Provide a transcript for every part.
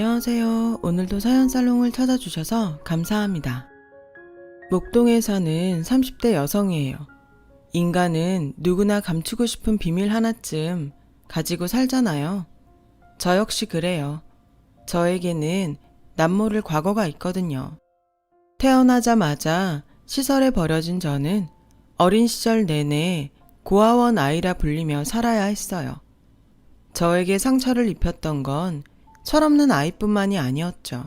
안녕하세요. 오늘도 사연살롱을 찾아주셔서 감사합니다. 목동에 사는 30대 여성이에요. 인간은 누구나 감추고 싶은 비밀 하나쯤 가지고 살잖아요. 저 역시 그래요. 저에게는 남모를 과거가 있거든요. 태어나자마자 시설에 버려진 저는 어린 시절 내내 고아원 아이라 불리며 살아야 했어요. 저에게 상처를 입혔던 건 철없는 아이뿐만이 아니었죠.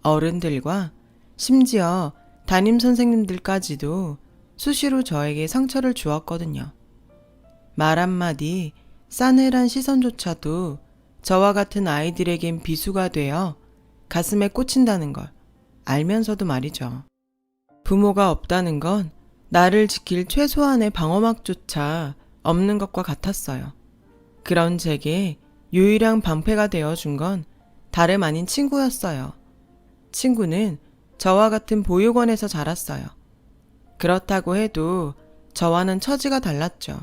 어른들과 심지어 담임 선생님들까지도 수시로 저에게 상처를 주었거든요. 말 한마디, 싸늘한 시선조차도 저와 같은 아이들에겐 비수가 되어 가슴에 꽂힌다는 걸 알면서도 말이죠. 부모가 없다는 건 나를 지킬 최소한의 방어막조차 없는 것과 같았어요. 그런 제게 유일한 방패가 되어준 건 다름 아닌 친구였어요. 친구는 저와 같은 보육원에서 자랐어요. 그렇다고 해도 저와는 처지가 달랐죠.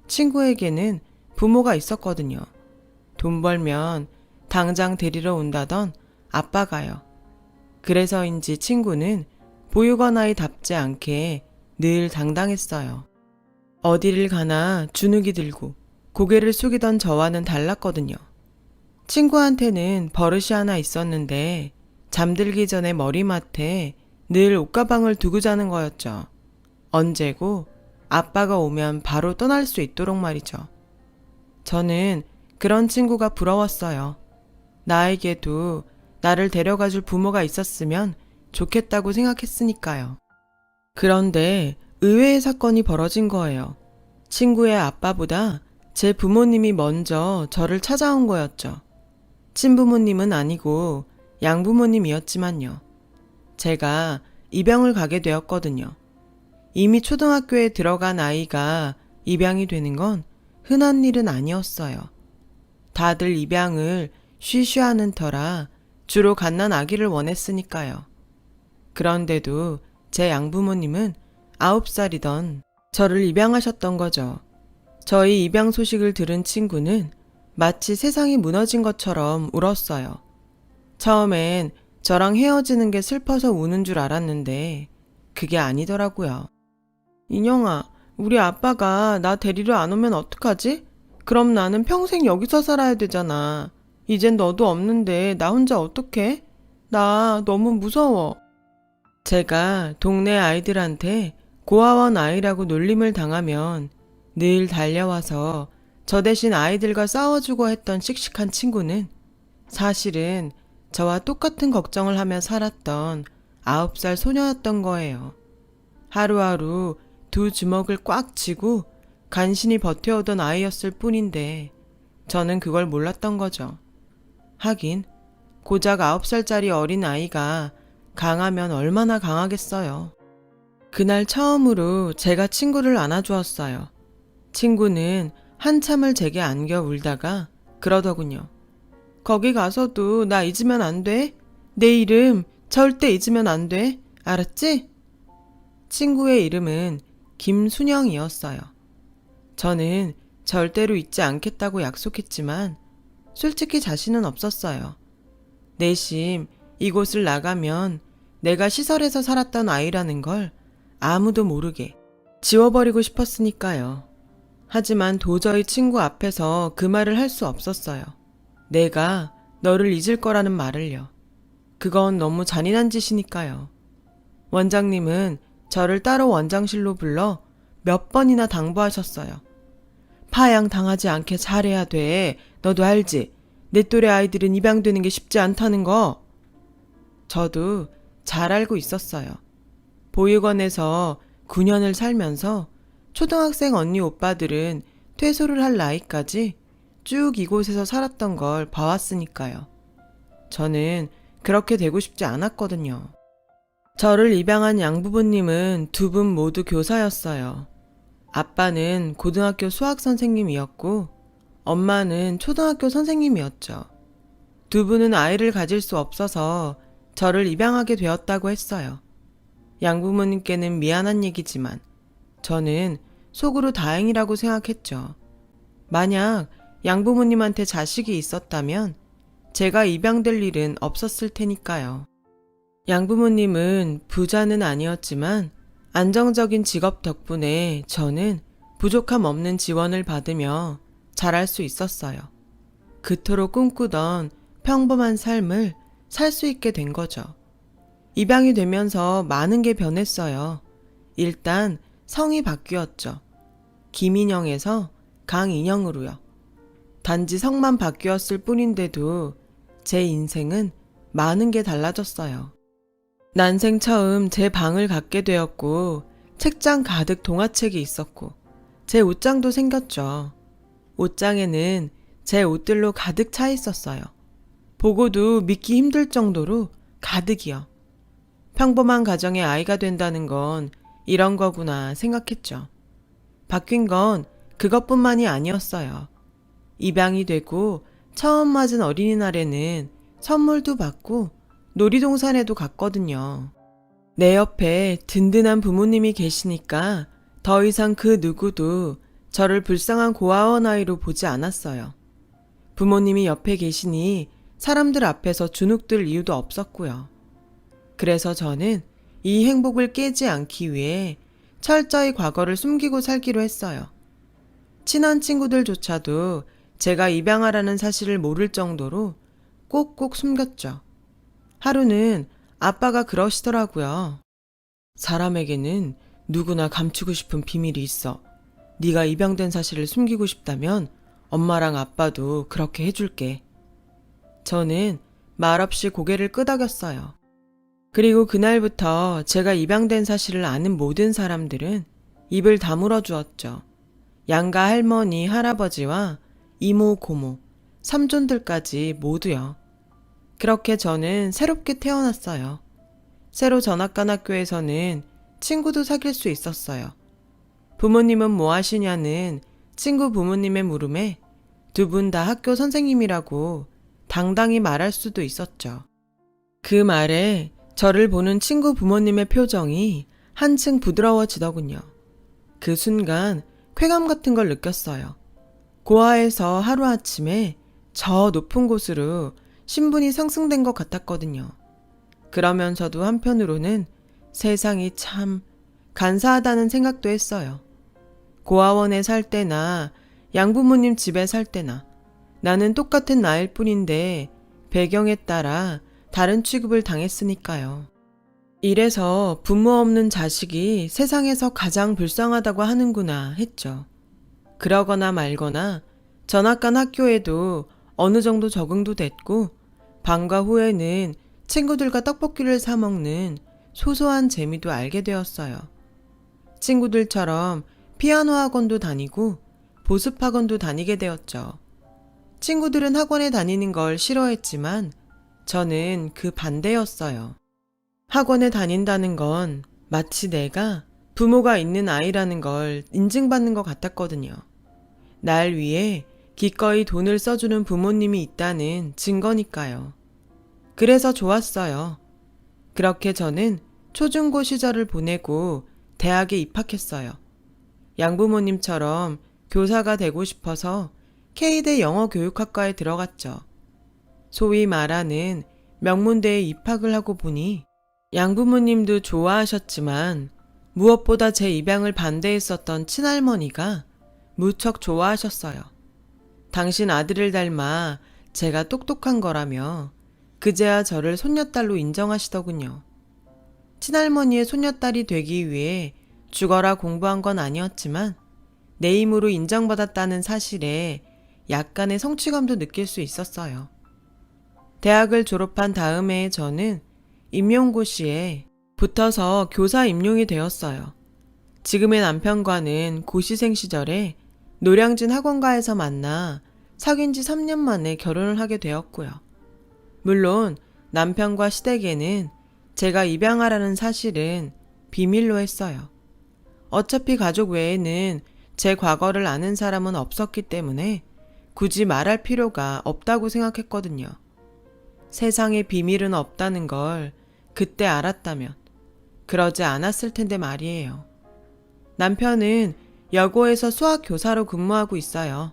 친구에게는 부모가 있었거든요. 돈 벌면 당장 데리러 온다던 아빠가요. 그래서인지 친구는 보육원 아이답지 않게 늘 당당했어요. 어디를 가나 주눅이 들고 고개를 숙이던 저와는 달랐거든요. 친구한테는 버릇이 하나 있었는데 잠들기 전에 머리맡에 늘 옷가방을 두고 자는 거였죠. 언제고 아빠가 오면 바로 떠날 수 있도록 말이죠. 저는 그런 친구가 부러웠어요. 나에게도 나를 데려가줄 부모가 있었으면 좋겠다고 생각했으니까요. 그런데 의외의 사건이 벌어진 거예요. 친구의 아빠보다 제 부모님이 먼저 저를 찾아온 거였죠. 친부모님은 아니고 양부모님이었지만요. 제가 입양을 가게 되었거든요. 이미 초등학교에 들어간 아이가 입양이 되는 건 흔한 일은 아니었어요. 다들 입양을 쉬쉬하는 터라 주로 갓난 아기를 원했으니까요. 그런데도 제 양부모님은 9살이던 저를 입양하셨던 거죠. 저희 입양 소식을 들은 친구는 마치 세상이 무너진 것처럼 울었어요. 처음엔 저랑 헤어지는 게 슬퍼서 우는 줄 알았는데 그게 아니더라고요. 인영아, 우리 아빠가 나 데리러 안 오면 어떡하지? 그럼 나는 평생 여기서 살아야 되잖아. 이젠 너도 없는데 나 혼자 어떡해? 나 너무 무서워. 제가 동네 아이들한테 고아원 아이라고 놀림을 당하면 늘 달려와서 저 대신 아이들과 싸워주고 했던 씩씩한 친구는 사실은 저와 똑같은 걱정을 하며 살았던 9살 소녀였던 거예요. 하루하루 두 주먹을 꽉 쥐고 간신히 버텨오던 아이였을 뿐인데 저는 그걸 몰랐던 거죠. 하긴 고작 9살짜리 어린 아이가 강하면 얼마나 강하겠어요. 그날 처음으로 제가 친구를 안아주었어요. 친구는 한참을 제게 안겨 울다가 그러더군요. 거기 가서도 나 잊으면 안 돼? 내 이름 절대 잊으면 안 돼. 알았지? 친구의 이름은 김순영이었어요. 저는 절대로 잊지 않겠다고 약속했지만 솔직히 자신은 없었어요. 내심 이곳을 나가면 내가 시설에서 살았던 아이라는 걸 아무도 모르게 지워버리고 싶었으니까요. 하지만 도저히 친구 앞에서 그 말을 할 수 없었어요. 내가 너를 잊을 거라는 말을요. 그건 너무 잔인한 짓이니까요. 원장님은 저를 따로 원장실로 불러 몇 번이나 당부하셨어요. 파양 당하지 않게 잘해야 돼. 너도 알지? 내 또래 아이들은 입양되는 게 쉽지 않다는 거. 저도 잘 알고 있었어요. 보육원에서 9년을 살면서 초등학생 언니 오빠들은 퇴소를 할 나이까지 쭉 이곳에서 살았던 걸 봐왔으니까요. 저는 그렇게 되고 싶지 않았거든요. 저를 입양한 양부모님은 두 분 모두 교사였어요. 아빠는 고등학교 수학 선생님이었고 엄마는 초등학교 선생님이었죠. 두 분은 아이를 가질 수 없어서 저를 입양하게 되었다고 했어요. 양부모님께는 미안한 얘기지만 저는 속으로 다행이라고 생각했죠. 만약 양부모님한테 자식이 있었다면 제가 입양될 일은 없었을 테니까요. 양부모님은 부자는 아니었지만 안정적인 직업 덕분에 저는 부족함 없는 지원을 받으며 자랄 수 있었어요. 그토록 꿈꾸던 평범한 삶을 살 수 있게 된 거죠. 입양이 되면서 많은 게 변했어요. 일단 성이 바뀌었죠. 김인영에서 강인영으로요. 단지 성만 바뀌었을 뿐인데도 제 인생은 많은 게 달라졌어요. 난생 처음 제 방을 갖게 되었고, 책장 가득 동화책이 있었고, 제 옷장도 생겼죠. 옷장에는 제 옷들로 가득 차 있었어요. 보고도 믿기 힘들 정도로 가득이요. 평범한 가정의 아이가 된다는 건 이런 거구나 생각했죠. 바뀐 건 그것뿐만이 아니었어요. 입양이 되고 처음 맞은 어린이날에는 선물도 받고 놀이동산에도 갔거든요. 내 옆에 든든한 부모님이 계시니까 더 이상 그 누구도 저를 불쌍한 고아원 아이로 보지 않았어요. 부모님이 옆에 계시니 사람들 앞에서 주눅들 이유도 없었고요. 그래서 저는 이 행복을 깨지 않기 위해 철저히 과거를 숨기고 살기로 했어요. 친한 친구들조차도 제가 입양하라는 사실을 모를 정도로 꼭꼭 숨겼죠. 하루는 아빠가 그러시더라고요. 사람에게는 누구나 감추고 싶은 비밀이 있어. 네가 입양된 사실을 숨기고 싶다면 엄마랑 아빠도 그렇게 해줄게. 저는 말없이 고개를 끄덕였어요. 그리고 그날부터 제가 입양된 사실을 아는 모든 사람들은 입을 다물어 주었죠. 양가 할머니, 할아버지와 이모, 고모, 삼촌들까지 모두요. 그렇게 저는 새롭게 태어났어요. 새로 전학 간 학교에서는 친구도 사귈 수 있었어요. 부모님은 뭐 하시냐는 친구 부모님의 물음에 두 분 다 학교 선생님이라고 당당히 말할 수도 있었죠. 그 말에 저를 보는 친구 부모님의 표정이 한층 부드러워지더군요. 그 순간 쾌감 같은 걸 느꼈어요. 고아에서 하루아침에 저 높은 곳으로 신분이 상승된 것 같았거든요. 그러면서도 한편으로는 세상이 참 간사하다는 생각도 했어요. 고아원에 살 때나 양부모님 집에 살 때나 나는 똑같은 나일 뿐인데 배경에 따라 다른 취급을 당했으니까요. 이래서 부모 없는 자식이 세상에서 가장 불쌍하다고 하는구나 했죠. 그러거나 말거나 전학 간 학교에도 어느 정도 적응도 됐고 방과 후에는 친구들과 떡볶이를 사 먹는 소소한 재미도 알게 되었어요. 친구들처럼 피아노 학원도 다니고 보습 학원도 다니게 되었죠. 친구들은 학원에 다니는 걸 싫어했지만 저는 그 반대였어요. 학원에 다닌다는 건 마치 내가 부모가 있는 아이라는 걸 인증받는 것 같았거든요. 날 위해 기꺼이 돈을 써주는 부모님이 있다는 증거니까요. 그래서 좋았어요. 그렇게 저는 초중고 시절을 보내고 대학에 입학했어요. 양부모님처럼 교사가 되고 싶어서 K대 영어교육학과에 들어갔죠. 소위 말하는 명문대에 입학을 하고 보니 양부모님도 좋아하셨지만 무엇보다 제 입양을 반대했었던 친할머니가 무척 좋아하셨어요. 당신 아들을 닮아 제가 똑똑한 거라며 그제야 저를 손녀딸로 인정하시더군요. 친할머니의 손녀딸이 되기 위해 죽어라 공부한 건 아니었지만 내 힘으로 인정받았다는 사실에 약간의 성취감도 느낄 수 있었어요. 대학을 졸업한 다음에 저는 임용고시에 붙어서 교사 임용이 되었어요. 지금의 남편과는 고시생 시절에 노량진 학원가에서 만나 사귄 지 3년 만에 결혼을 하게 되었고요. 물론 남편과 시댁에는 제가 입양하라는 사실은 비밀로 했어요. 어차피 가족 외에는 제 과거를 아는 사람은 없었기 때문에 굳이 말할 필요가 없다고 생각했거든요. 세상에 비밀은 없다는 걸 그때 알았다면 그러지 않았을 텐데 말이에요. 남편은 여고에서 수학 교사로 근무하고 있어요.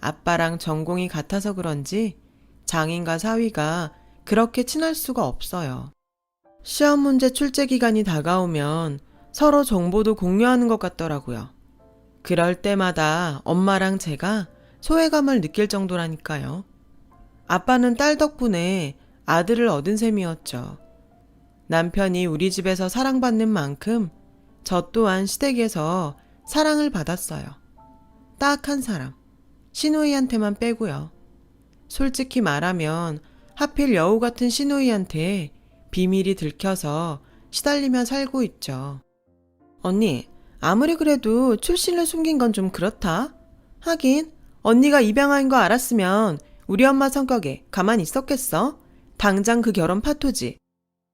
아빠랑 전공이 같아서 그런지 장인과 사위가 그렇게 친할 수가 없어요. 시험 문제 출제 기간이 다가오면 서로 정보도 공유하는 것 같더라고요. 그럴 때마다 엄마랑 제가 소외감을 느낄 정도라니까요. 아빠는 딸 덕분에 아들을 얻은 셈이었죠. 남편이 우리 집에서 사랑받는 만큼 저 또한 시댁에서 사랑을 받았어요. 딱 한 사람, 시누이한테만 빼고요. 솔직히 말하면 하필 여우 같은 시누이한테 비밀이 들켜서 시달리며 살고 있죠. 언니, 아무리 그래도 출신을 숨긴 건 좀 그렇다. 하긴 언니가 입양아인 거 알았으면 우리 엄마 성격에 가만히 있었겠어? 당장 그 결혼 파토지.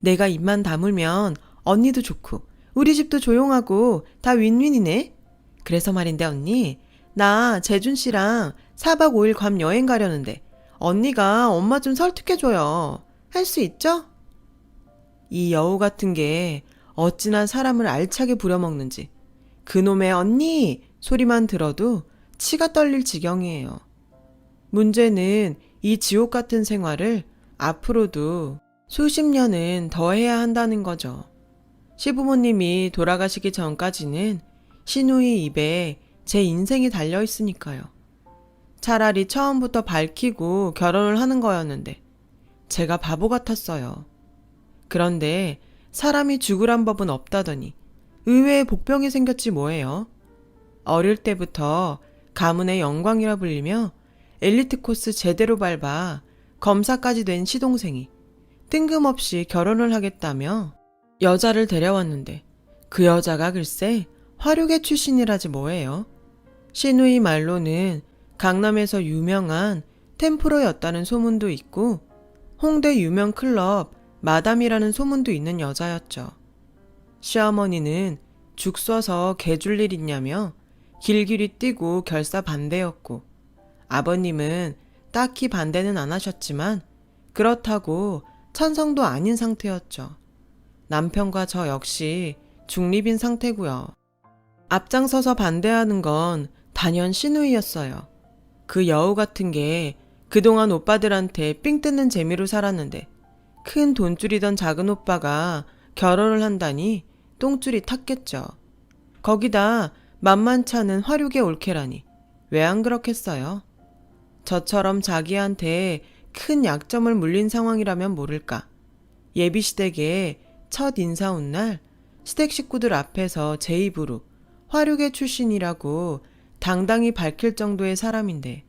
내가 입만 다물면 언니도 좋고 우리 집도 조용하고 다 윈윈이네. 그래서 말인데 언니, 나 재준 씨랑 4박 5일 괌 여행 가려는데 언니가 엄마 좀 설득해줘요. 할 수 있죠? 이 여우 같은 게 어찌나 사람을 알차게 부려먹는지 그놈의 언니 소리만 들어도 치가 떨릴 지경이에요. 문제는 이 지옥 같은 생활을 앞으로도 수십 년은 더 해야 한다는 거죠. 시부모님이 돌아가시기 전까지는 시누이 입에 제 인생이 달려 있으니까요. 차라리 처음부터 밝히고 결혼을 하는 거였는데 제가 바보 같았어요. 그런데 사람이 죽으란 법은 없다더니 의외의 복병이 생겼지 뭐예요. 어릴 때부터 가문의 영광이라 불리며 엘리트 코스 제대로 밟아 검사까지 된 시동생이 뜬금없이 결혼을 하겠다며 여자를 데려왔는데 그 여자가 글쎄 화류계 출신이라지 뭐예요. 시누이 말로는 강남에서 유명한 템프로였다는 소문도 있고 홍대 유명 클럽 마담이라는 소문도 있는 여자였죠. 시어머니는 죽 써서 개 줄 일 있냐며 길길이 뛰고 결사 반대였고 아버님은 딱히 반대는 안 하셨지만 그렇다고 찬성도 아닌 상태였죠. 남편과 저 역시 중립인 상태고요. 앞장서서 반대하는 건 단연 시누이였어요. 그 여우 같은 게 그동안 오빠들한테 삥 뜯는 재미로 살았는데 큰 돈줄이던 작은 오빠가 결혼을 한다니 똥줄이 탔겠죠. 거기다 만만찮은 화류계 올케라니 왜 안 그렇겠어요? 저처럼 자기한테 큰 약점을 물린 상황이라면 모를까. 예비 시댁에 첫 인사 온 날 시댁 식구들 앞에서 제 입으로 화류계 출신이라고 당당히 밝힐 정도의 사람인데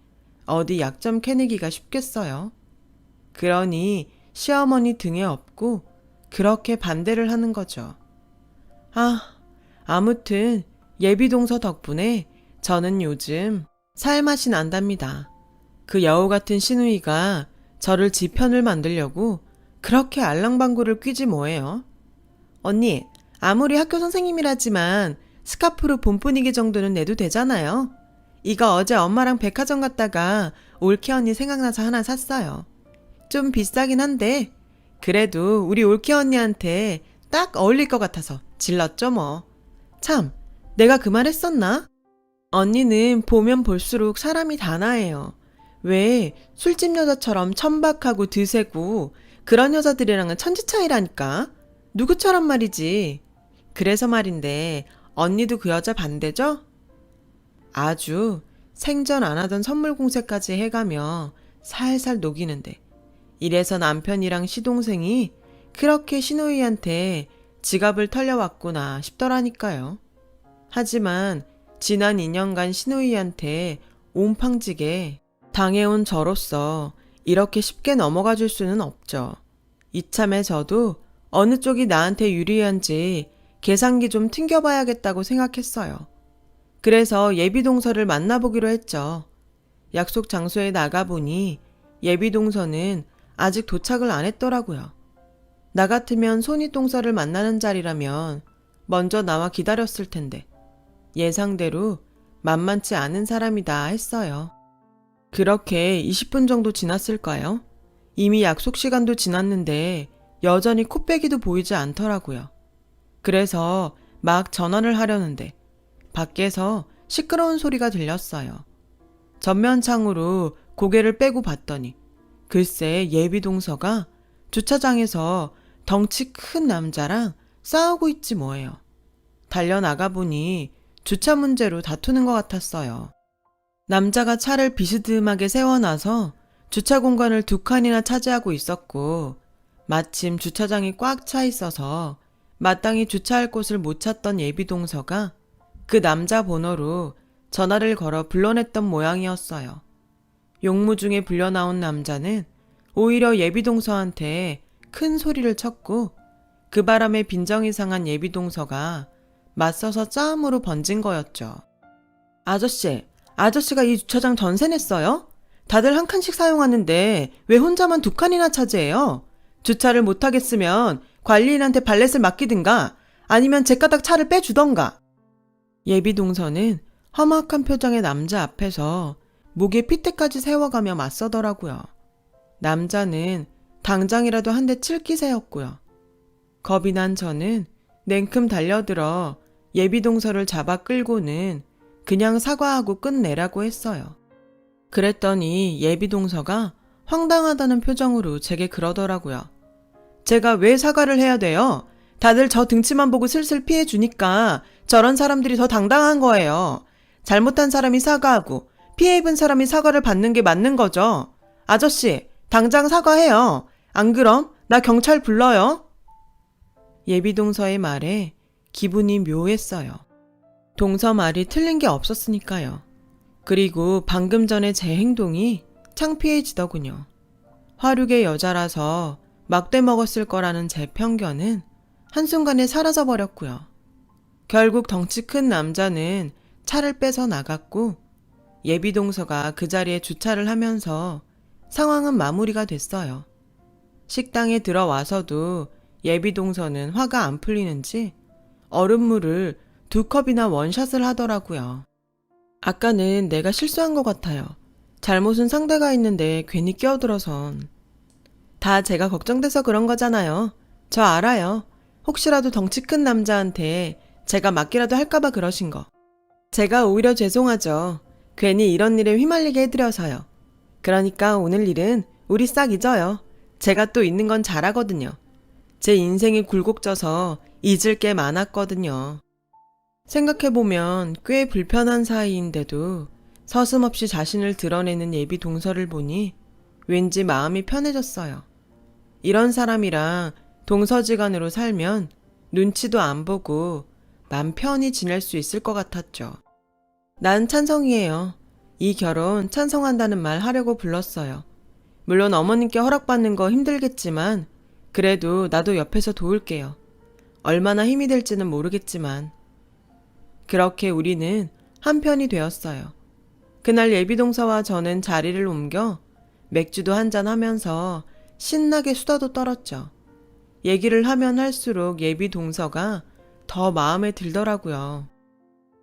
어디 약점 캐내기가 쉽겠어요? 그러니 시어머니 등에 업고 그렇게 반대를 하는 거죠. 아무튼 예비동서 덕분에 저는 요즘 살맛이 난답니다. 그 여우 같은 시누이가 저를 지 편을 만들려고 그렇게 알랑방구를 뀌지 뭐예요. 언니, 아무리 학교 선생님이라지만 스카프로 봄 분위기 정도는 내도 되잖아요. 이거 어제 엄마랑 백화점 갔다가 올케 언니 생각나서 하나 샀어요. 좀 비싸긴 한데 그래도 우리 올케 언니한테 딱 어울릴 것 같아서 질렀죠 뭐. 참, 내가 그 말 했었나? 언니는 보면 볼수록 사람이 다 나해요. 왜 술집 여자처럼 천박하고 드세고 그런 여자들이랑은 천지 차이라니까. 누구처럼 말이지. 그래서 말인데 언니도 그 여자 반대죠? 아주 생전 안 하던 선물 공세까지 해가며 살살 녹이는데 이래서 남편이랑 시동생이 그렇게 시누이한테 지갑을 털려왔구나 싶더라니까요. 하지만 지난 2년간 시누이한테 옴팡지게 당해온 저로서 이렇게 쉽게 넘어가 줄 수는 없죠. 이참에 저도 어느 쪽이 나한테 유리한지 계산기 좀 튕겨봐야겠다고 생각했어요. 그래서 예비동서를 만나보기로 했죠. 약속 장소에 나가보니 예비동서는 아직 도착을 안 했더라고요. 나 같으면 손윗동서를 만나는 자리라면 먼저 나와 기다렸을 텐데 예상대로 만만치 않은 사람이다 했어요. 그렇게 20분 정도 지났을까요? 이미 약속 시간도 지났는데 여전히 코빼기도 보이지 않더라고요. 그래서 막 전화를 하려는데 밖에서 시끄러운 소리가 들렸어요. 전면창으로 고개를 빼고 봤더니 글쎄 예비동서가 주차장에서 덩치 큰 남자랑 싸우고 있지 뭐예요. 달려나가 보니 주차 문제로 다투는 것 같았어요. 남자가 차를 비스듬하게 세워놔서 주차 공간을 2칸이나 차지하고 있었고 마침 주차장이 꽉 차 있어서 마땅히 주차할 곳을 못 찾던 예비동서가 그 남자 번호로 전화를 걸어 불러냈던 모양이었어요. 용무 중에 불려나온 남자는 오히려 예비동서한테 큰 소리를 쳤고 그 바람에 빈정이 상한 예비동서가 맞서서 싸움으로 번진 거였죠. 아저씨가 이 주차장 전세 냈어요? 다들 한 칸씩 사용하는데 왜 혼자만 2칸이나 차지해요? 주차를 못하겠으면 관리인한테 발렛을 맡기든가 아니면 제 까닥 차를 빼주던가. 예비동서는 험악한 표정의 남자 앞에서 목에 핏대까지 세워가며 맞서더라고요. 남자는 당장이라도 한 대 칠 기세였고요. 겁이 난 저는 냉큼 달려들어 예비동서를 잡아 끌고는 그냥 사과하고 끝내라고 했어요. 그랬더니 예비동서가 황당하다는 표정으로 제게 그러더라고요. 제가 왜 사과를 해야 돼요? 다들 저 등치만 보고 슬슬 피해주니까 저런 사람들이 더 당당한 거예요. 잘못한 사람이 사과하고 피해 입은 사람이 사과를 받는 게 맞는 거죠. 아저씨, 당장 사과해요. 안 그럼 나 경찰 불러요. 예비동서의 말에 기분이 묘했어요. 동서 말이 틀린 게 없었으니까요. 그리고 방금 전에 제 행동이 창피해지더군요. 화류계 여자라서 막대 먹었을 거라는 제 편견은 한순간에 사라져버렸고요. 결국 덩치 큰 남자는 차를 빼서 나갔고 예비동서가 그 자리에 주차를 하면서 상황은 마무리가 됐어요. 식당에 들어와서도 예비동서는 화가 안 풀리는지 얼음물을 2컵이나 원샷을 하더라고요. 아까는 내가 실수한 것 같아요. 잘못은 상대가 있는데 괜히 끼어들어선. 다 제가 걱정돼서 그런 거잖아요. 저 알아요. 혹시라도 덩치 큰 남자한테 제가 맞기라도 할까봐 그러신 거. 제가 오히려 죄송하죠. 괜히 이런 일에 휘말리게 해드려서요. 그러니까 오늘 일은 우리 싹 잊어요. 제가 또 있는 건 잘하거든요. 제 인생이 굴곡져서 잊을 게 많았거든요. 생각해보면 꽤 불편한 사이인데도 서슴없이 자신을 드러내는 예비동서를 보니 왠지 마음이 편해졌어요. 이런 사람이랑 동서지간으로 살면 눈치도 안 보고 맘 편히 지낼 수 있을 것 같았죠. 난 찬성이에요. 이 결혼 찬성한다는 말 하려고 불렀어요. 물론 어머님께 허락받는 거 힘들겠지만 그래도 나도 옆에서 도울게요. 얼마나 힘이 될지는 모르겠지만. 그렇게 우리는 한편이 되었어요. 그날 예비동서와 저는 자리를 옮겨 맥주도 한잔 하면서 신나게 수다도 떨었죠. 얘기를 하면 할수록 예비동서가 더 마음에 들더라고요.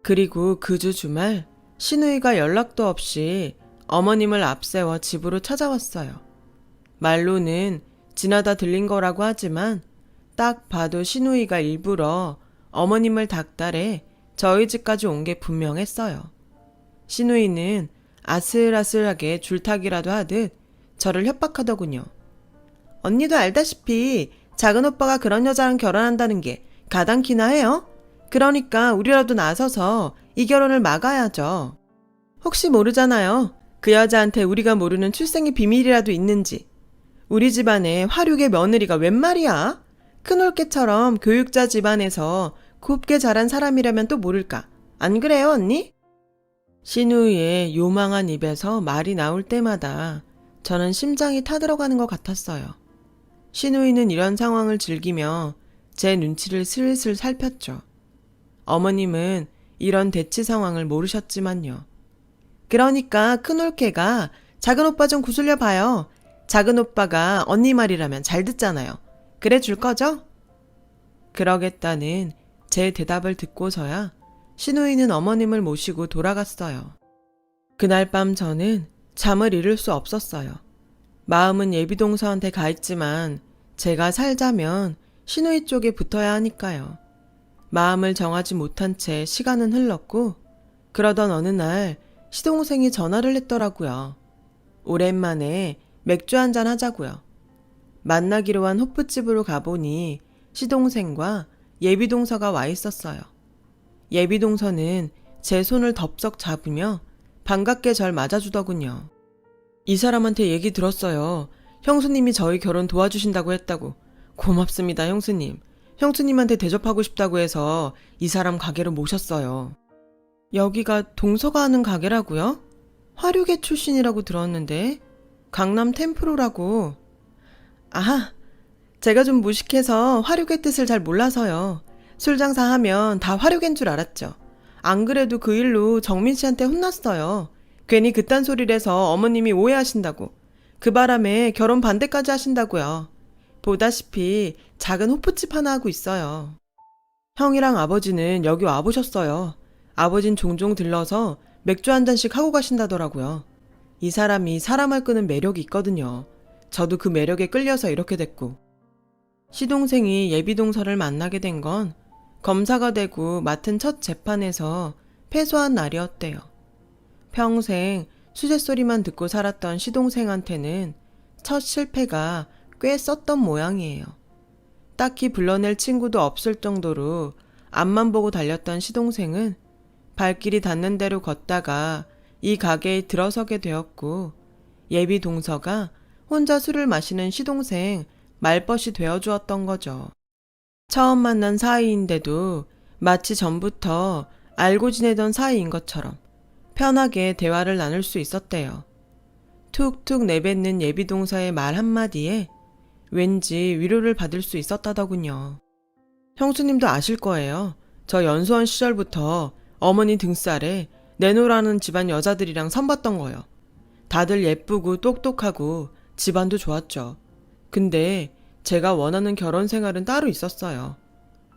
그리고 그 주 주말 신우이가 연락도 없이 어머님을 앞세워 집으로 찾아왔어요. 말로는 지나다 들린 거라고 하지만 딱 봐도 신우이가 일부러 어머님을 닥달해 저희 집까지 온 게 분명했어요. 신우이는 아슬아슬하게 줄타기라도 하듯 저를 협박하더군요. 언니도 알다시피 작은 오빠가 그런 여자랑 결혼한다는 게 가당키나 해요? 그러니까 우리라도 나서서 이 결혼을 막아야죠. 혹시 모르잖아요. 그 여자한테 우리가 모르는 출생의 비밀이라도 있는지. 우리 집안에 화류계 며느리가 웬 말이야? 큰올케처럼 교육자 집안에서 곱게 자란 사람이라면 또 모를까. 안 그래요, 언니? 신우이의 요망한 입에서 말이 나올 때마다 저는 심장이 타들어가는 것 같았어요. 신우이는 이런 상황을 즐기며 제 눈치를 슬슬 살폈죠. 어머님은 이런 대치 상황을 모르셨지만요. 그러니까 큰올케가 작은 오빠 좀 구슬려 봐요. 작은 오빠가 언니 말이라면 잘 듣잖아요. 그래 줄 거죠? 그러겠다는 제 대답을 듣고서야 신우이는 어머님을 모시고 돌아갔어요. 그날 밤 저는 잠을 이룰 수 없었어요. 마음은 예비동서한테 가 있지만 제가 살자면 신우이 쪽에 붙어야 하니까요. 마음을 정하지 못한 채 시간은 흘렀고 그러던 어느 날 시동생이 전화를 했더라고요. 오랜만에 맥주 한잔 하자고요. 만나기로 한 호프집으로 가보니 시동생과 예비동서가 와 있었어요. 예비동서는 제 손을 덥석 잡으며 반갑게 절 맞아주더군요. 이 사람한테 얘기 들었어요. 형수님이 저희 결혼 도와주신다고 했다고. 고맙습니다, 형수님. 형수님한테 대접하고 싶다고 해서 이 사람 가게로 모셨어요. 여기가 동서가 하는 가게라고요? 화류계 출신이라고 들었는데 강남 템프로라고. 아하, 제가 좀 무식해서 화류계 뜻을 잘 몰라서요. 술 장사하면 다 화류계인 줄 알았죠. 안 그래도 그 일로 정민 씨한테 혼났어요. 괜히 그딴 소리를 해서 어머님이 오해하신다고. 그 바람에 결혼 반대까지 하신다고요. 보다시피 작은 호프집 하나 하고 있어요. 형이랑 아버지는 여기 와보셨어요. 아버진 종종 들러서 맥주 한 잔씩 하고 가신다더라고요. 이 사람이 사람을 끄는 매력이 있거든요. 저도 그 매력에 끌려서 이렇게 됐고. 시동생이 예비동서를 만나게 된 건 검사가 되고 맡은 첫 재판에서 패소한 날이었대요. 평생 수재소리만 듣고 살았던 시동생한테는 첫 실패가 꽤 썼던 모양이에요. 딱히 불러낼 친구도 없을 정도로 앞만 보고 달렸던 시동생은 발길이 닿는 대로 걷다가 이 가게에 들어서게 되었고, 예비 동서가 혼자 술을 마시는 시동생 말벗이 되어주었던 거죠. 처음 만난 사이인데도 마치 전부터 알고 지내던 사이인 것처럼 편하게 대화를 나눌 수 있었대요. 툭툭 내뱉는 예비 동서의 말 한마디에 왠지 위로를 받을 수 있었다더군요. 형수님도 아실 거예요. 저 연수원 시절부터 어머니 등살에 내노라는 집안 여자들이랑 선봤던 거요. 다들 예쁘고 똑똑하고 집안도 좋았죠. 근데 제가 원하는 결혼 생활은 따로 있었어요.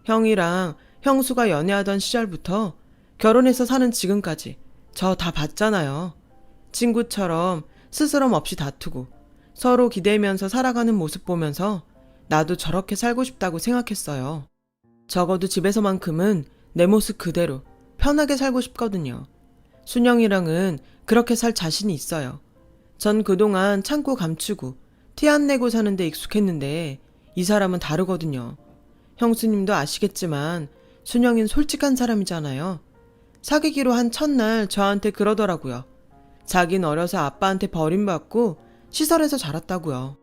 형이랑 형수가 연애하던 시절부터 결혼해서 사는 지금까지 저 다 봤잖아요. 친구처럼 스스럼 없이 다투고 서로 기대면서 살아가는 모습 보면서 나도 저렇게 살고 싶다고 생각했어요. 적어도 집에서만큼은 내 모습 그대로 편하게 살고 싶거든요. 순영이랑은 그렇게 살 자신이 있어요. 전 그동안 참고 감추고 티 안 내고 사는데 익숙했는데 이 사람은 다르거든요. 형수님도 아시겠지만 순영이는 솔직한 사람이잖아요. 사귀기로 한 첫날 저한테 그러더라고요. 자긴 어려서 아빠한테 버림받고 시설에서 자랐다고요.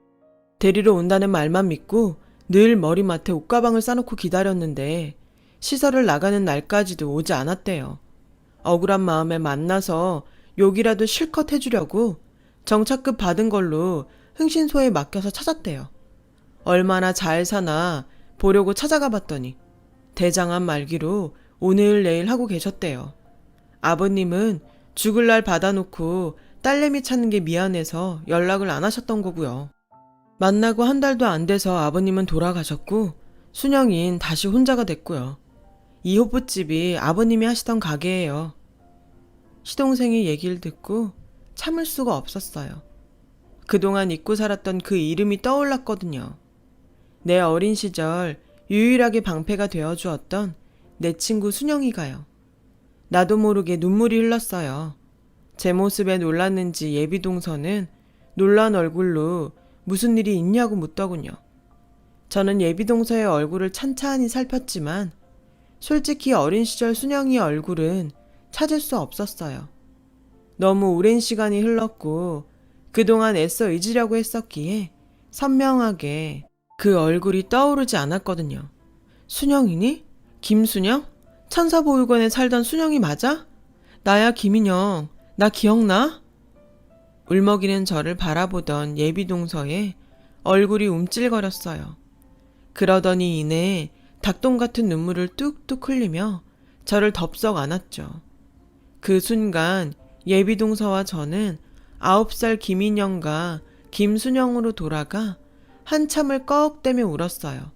데리러 온다는 말만 믿고 늘 머리맡에 옷가방을 싸놓고 기다렸는데 시설을 나가는 날까지도 오지 않았대요. 억울한 마음에 만나서 욕이라도 실컷 해주려고 정착급 받은 걸로 흥신소에 맡겨서 찾았대요. 얼마나 잘 사나 보려고 찾아가 봤더니 대장암 말기로 오늘 내일 하고 계셨대요. 아버님은 죽을 날 받아놓고 딸내미 찾는 게 미안해서 연락을 안 하셨던 거고요. 만나고 한 달도 안 돼서 아버님은 돌아가셨고 순영인 다시 혼자가 됐고요. 이 호프집이 아버님이 하시던 가게예요. 시동생이 얘기를 듣고 참을 수가 없었어요. 그동안 잊고 살았던 그 이름이 떠올랐거든요. 내 어린 시절 유일하게 방패가 되어주었던 내 친구 순영이가요. 나도 모르게 눈물이 흘렀어요. 제 모습에 놀랐는지 예비동서는 놀란 얼굴로 무슨 일이 있냐고 묻더군요. 저는 예비동서의 얼굴을 찬찬히 살폈지만 솔직히 어린 시절 순영이의 얼굴은 찾을 수 없었어요. 너무 오랜 시간이 흘렀고 그동안 애써 잊으려고 했었기에 선명하게 그 얼굴이 떠오르지 않았거든요. 순영이니? 김순영? 천사보육원에 살던 순영이 맞아? 나야 김인영. 나 기억나? 울먹이는 저를 바라보던 예비동서의 얼굴이 움찔거렸어요. 그러더니 이내 닭똥 같은 눈물을 뚝뚝 흘리며 저를 덥석 안았죠. 그 순간 예비동서와 저는 9살 김인영과 김순영으로 돌아가 한참을 꺽대며 울었어요.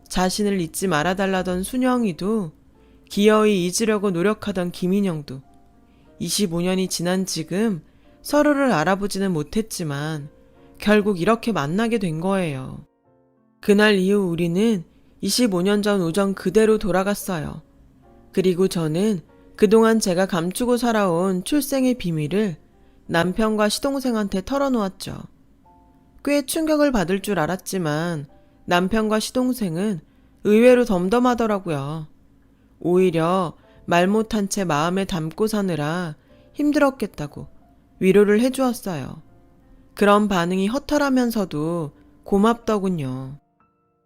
자신을 잊지 말아달라던 순영이도 기어이 잊으려고 노력하던 김인영도 25년이 지난 지금 서로를 알아보지는 못했지만 결국 이렇게 만나게 된 거예요. 그날 이후 우리는 25년 전 오전 그대로 돌아갔어요. 그리고 저는 그동안 제가 감추고 살아온 출생의 비밀을 남편과 시동생한테 털어놓았죠. 꽤 충격을 받을 줄 알았지만 남편과 시동생은 의외로 덤덤하더라고요. 오히려 말 못한 채 마음에 담고 사느라 힘들었겠다고 위로를 해주었어요. 그런 반응이 허탈하면서도 고맙더군요.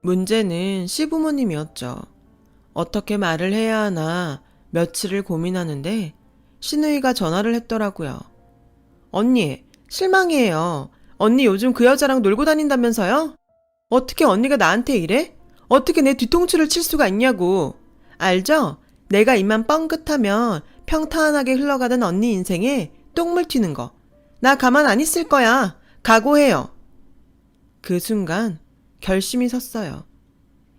문제는 시부모님이었죠. 어떻게 말을 해야 하나 며칠을 고민하는데 시누이가 전화를 했더라고요. 언니, 실망이에요. 언니 요즘 그 여자랑 놀고 다닌다면서요? 어떻게 언니가 나한테 이래? 어떻게 내 뒤통수를 칠 수가 있냐고. 알죠? 내가 입만 뻥긋하면 평탄하게 흘러가던 언니 인생에 똥물 튀는 거. 나 가만 안 있을 거야. 각오해요. 그 순간 결심이 섰어요.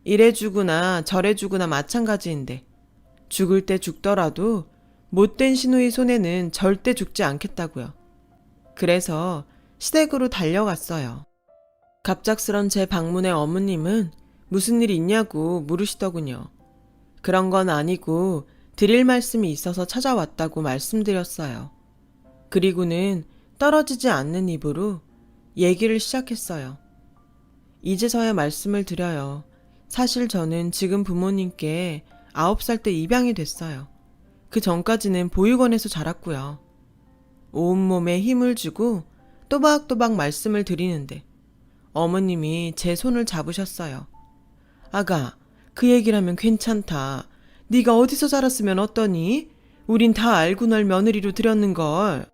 이래주구나 저래주구나 마찬가지인데 죽을 때 죽더라도 못된 시누이 손에는 절대 죽지 않겠다고요. 그래서 시댁으로 달려갔어요. 갑작스런 제 방문에 어머님은 무슨 일 있냐고 물으시더군요. 그런 건 아니고 드릴 말씀이 있어서 찾아왔다고 말씀드렸어요. 그리고는 떨어지지 않는 입으로 얘기를 시작했어요. 이제서야 말씀을 드려요. 사실 저는 지금 부모님께 9살 때 입양이 됐어요. 그 전까지는 보육원에서 자랐고요. 온몸에 힘을 주고 또박또박 말씀을 드리는데 어머님이 제 손을 잡으셨어요. 아가, 그 얘기를 하면 괜찮다. 네가 어디서 자랐으면 어떠니? 우린 다 알고 널 며느리로 들였는걸.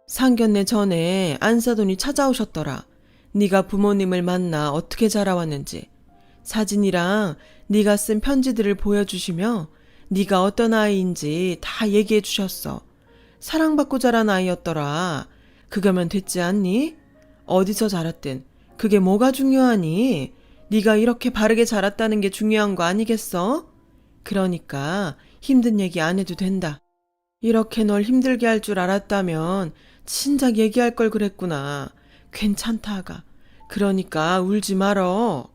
상견례 전에 안사돈이 찾아오셨더라. 네가 부모님을 만나 어떻게 자라왔는지. 사진이랑 네가 쓴 편지들을 보여주시며 네가 어떤 아이인지 다 얘기해 주셨어. 사랑받고 자란 아이였더라. 그거면 됐지 않니? 어디서 자랐든 그게 뭐가 중요하니? 네가 이렇게 바르게 자랐다는 게 중요한 거 아니겠어? 그러니까 힘든 얘기 안 해도 된다. 이렇게 널 힘들게 할 줄 알았다면 진작 얘기할 걸 그랬구나. 괜찮다 아가. 그러니까 울지 말어.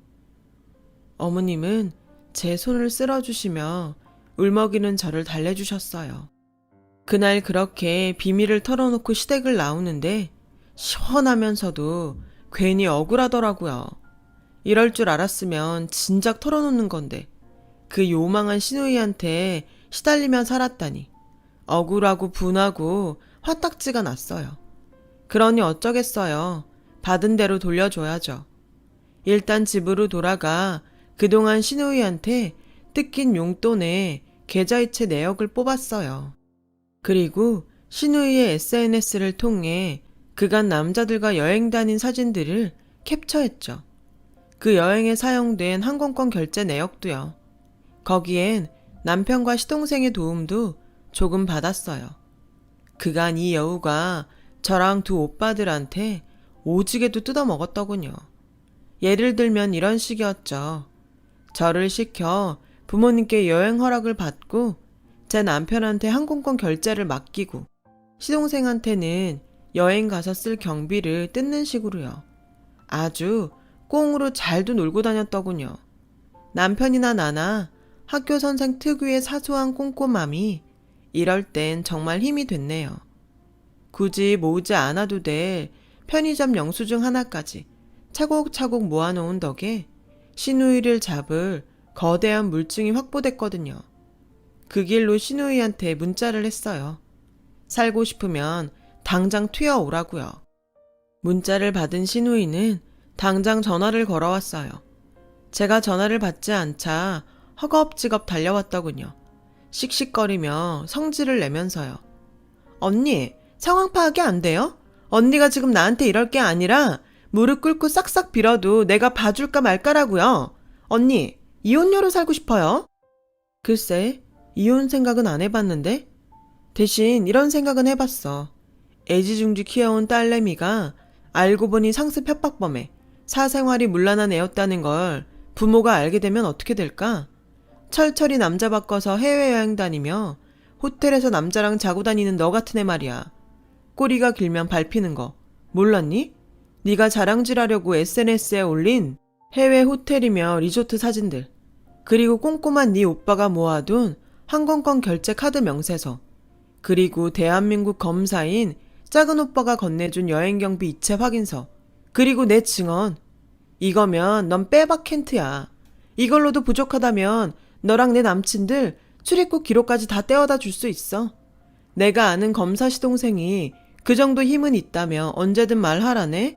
어머님은 제 손을 쓸어주시며 울먹이는 저를 달래주셨어요. 그날 그렇게 비밀을 털어놓고 시댁을 나오는데 시원하면서도 괜히 억울하더라고요. 이럴 줄 알았으면 진작 털어놓는 건데 그 요망한 시누이한테 시달리며 살았다니 억울하고 분하고 화딱지가 났어요. 그러니 어쩌겠어요. 받은 대로 돌려줘야죠. 일단 집으로 돌아가 그동안 시누이한테 뜯긴 용돈에 계좌이체 내역을 뽑았어요. 그리고 시누이의 SNS를 통해 그간 남자들과 여행 다닌 사진들을 캡처했죠. 그 여행에 사용된 항공권 결제 내역도요. 거기엔 남편과 시동생의 도움도 조금 받았어요. 그간 이 여우가 저랑 두 오빠들한테 오지게도 뜯어먹었더군요. 예를 들면 이런 식이었죠. 저를 시켜 부모님께 여행 허락을 받고 제 남편한테 항공권 결제를 맡기고 시동생한테는 여행 가서 쓸 경비를 뜯는 식으로요. 아주 꽁으로 잘도 놀고 다녔더군요. 남편이나 나나 학교 선생 특유의 사소한 꼼꼼함이 이럴 땐 정말 힘이 됐네요. 굳이 모으지 않아도 될 편의점 영수증 하나까지 차곡차곡 모아놓은 덕에 시누이를 잡을 거대한 물증이 확보됐거든요. 그 길로 시누이한테 문자를 했어요. 살고 싶으면 당장 튀어오라고요. 문자를 받은 시누이는 당장 전화를 걸어왔어요. 제가 전화를 받지 않자 허겁지겁 달려왔더군요. 씩씩거리며 성질을 내면서요. 언니, 상황 파악이 안 돼요? 언니가 지금 나한테 이럴 게 아니라 무릎 꿇고 싹싹 빌어도 내가 봐줄까 말까라고요. 언니, 이혼녀로 살고 싶어요? 글쎄, 이혼 생각은 안 해봤는데? 대신 이런 생각은 해봤어. 애지중지 키워온 딸내미가 알고 보니 상습 협박범에 사생활이 문란한 애였다는 걸 부모가 알게 되면 어떻게 될까? 철철이 남자 바꿔서 해외여행 다니며 호텔에서 남자랑 자고 다니는 너 같은 애 말이야. 꼬리가 길면 밟히는 거 몰랐니? 네가 자랑질하려고 SNS에 올린 해외 호텔이며 리조트 사진들, 그리고 꼼꼼한 네 오빠가 모아둔 항공권 결제 카드 명세서, 그리고 대한민국 검사인 작은 오빠가 건네준 여행 경비 이체 확인서, 그리고 내 증언. 이거면 넌 빼박 켄트야. 이걸로도 부족하다면 너랑 내 남친들 출입국 기록까지 다 떼어다 줄 수 있어. 내가 아는 검사 시동생이 그 정도 힘은 있다며 언제든 말하라네.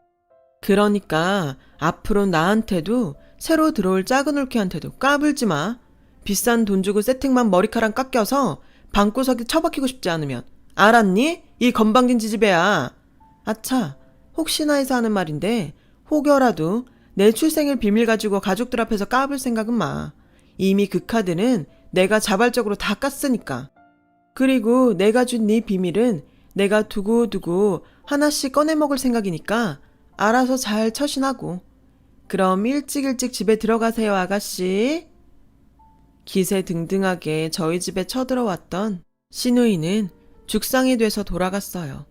그러니까 앞으로 나한테도 새로 들어올 작은 올케한테도 까불지 마. 비싼 돈 주고 세팅만 머리카락 깎여서 방구석에 처박히고 싶지 않으면. 알았니? 이 건방진 지지배야. 아차, 혹시나 해서 하는 말인데 혹여라도 내 출생을 비밀 가지고 가족들 앞에서 까불 생각은 마. 이미 그 카드는 내가 자발적으로 다 깠으니까. 그리고 내가 준 네 비밀은 내가 두고두고 하나씩 꺼내 먹을 생각이니까 알아서 잘 처신하고. 그럼 일찍 집에 들어가세요, 아가씨. 기세등등하게 저희 집에 쳐들어왔던 시누이는 죽상이 돼서 돌아갔어요.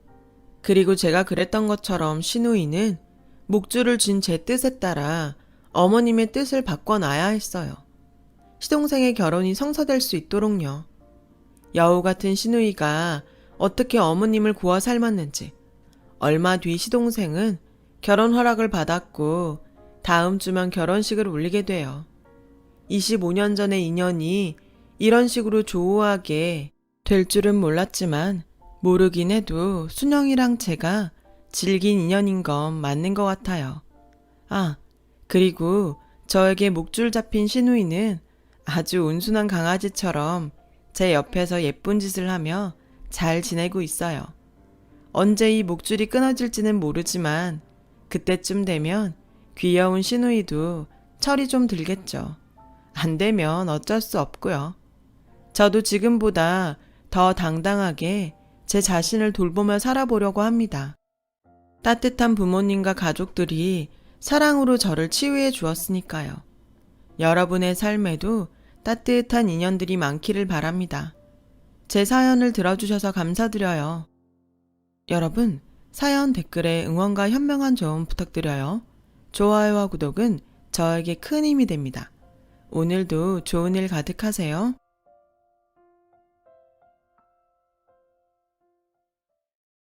그리고 제가 그랬던 것처럼 시누이는 목줄을 쥔 제 뜻에 따라 어머님의 뜻을 바꿔놔야 했어요. 시동생의 결혼이 성사될 수 있도록요. 여우 같은 시누이가 어떻게 어머님을 구워 삶았는지. 얼마 뒤 시동생은 결혼 허락을 받았고 다음 주면 결혼식을 올리게 돼요. 25년 전의 인연이 이런 식으로 조우하게 될 줄은 몰랐지만 모르긴 해도 순영이랑 제가 질긴 인연인 건 맞는 것 같아요. 아, 그리고 저에게 목줄 잡힌 시누이는 아주 온순한 강아지처럼 제 옆에서 예쁜 짓을 하며 잘 지내고 있어요. 언제 이 목줄이 끊어질지는 모르지만 그때쯤 되면 귀여운 시누이도 철이 좀 들겠죠. 안 되면 어쩔 수 없고요. 저도 지금보다 더 당당하게 제 자신을 돌보며 살아보려고 합니다. 따뜻한 부모님과 가족들이 사랑으로 저를 치유해 주었으니까요. 여러분의 삶에도 따뜻한 인연들이 많기를 바랍니다. 제 사연을 들어주셔서 감사드려요. 여러분, 사연 댓글에 응원과 현명한 조언 부탁드려요. 좋아요와 구독은 저에게 큰 힘이 됩니다. 오늘도 좋은 일 가득하세요.